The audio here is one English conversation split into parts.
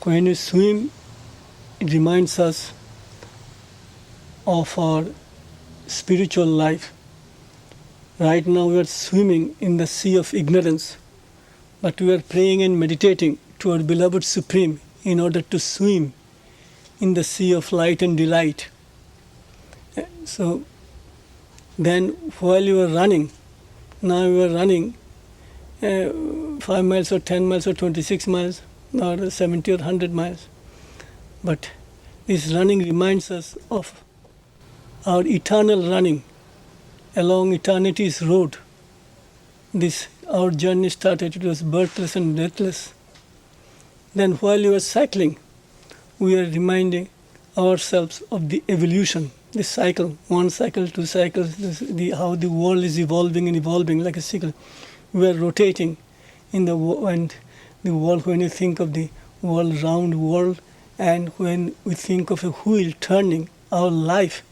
When we swim, it reminds us of our spiritual life. Right now we are swimming in the sea of ignorance, but we are praying and meditating to our beloved Supreme in order to swim in the sea of light and delight. So then while you are running, now you are running 5 miles or 10 miles or 26 miles or 70 or 100 miles. But this running reminds us of our eternal running along eternity's road. This our journey started, it was birthless and deathless. Then while you are cycling, we are reminding ourselves of the evolution, the cycle, one cycle, two cycles, how the world is evolving and evolving like a cycle. We are rotating in the world, when you think of the world, round world, and when we think of a wheel turning, our life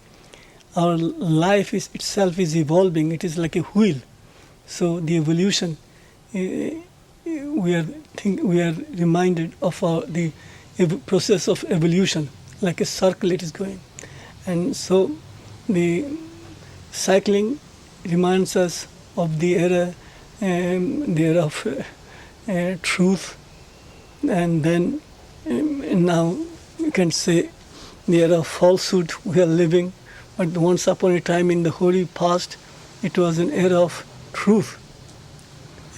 itself is evolving. It is like a wheel. So the evolution, we are reminded of the process of evolution, like a circle it is going. And so the cycling reminds us of the era of truth, and then and now you can say the era of falsehood we are living. But once upon a time in the holy past, it was an era of truth.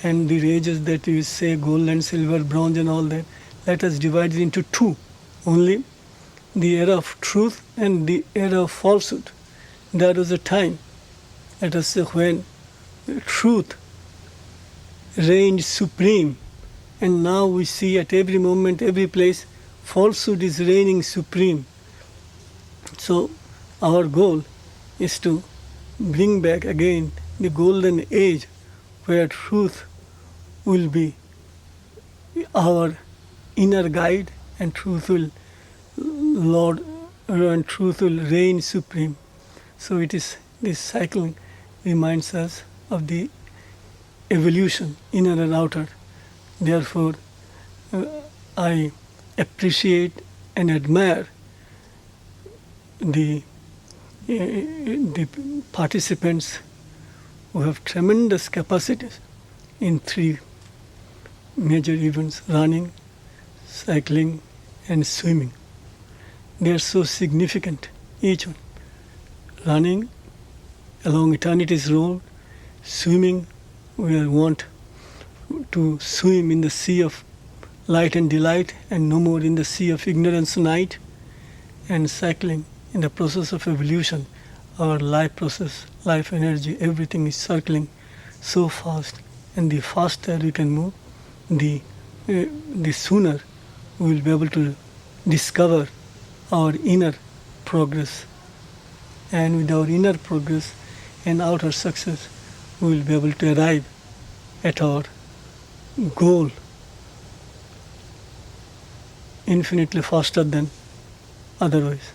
And the ages that you say, gold and silver, bronze and all that, that is divided into two. Only the era of truth and the era of falsehood. There was a time, let us say, when truth reigned supreme. And now we see at every moment, every place, falsehood is reigning supreme. So our goal is to bring back again the golden age where truth will be our inner guide, and truth will reign supreme. So it is, this cycling reminds us of the evolution, inner and outer. Therefore, I appreciate and admire the participants who have tremendous capacities in three major events: running, cycling, and swimming. They are so significant, each one. Running along eternity's road, swimming, we want to swim in the sea of light and delight and no more in the sea of ignorance night, and cycling in the process of evolution. Our life process, life energy, everything is circling so fast, and the faster we can move, the sooner we will be able to discover our inner progress. And with our inner progress and outer success, we will be able to arrive at our goal infinitely faster than otherwise.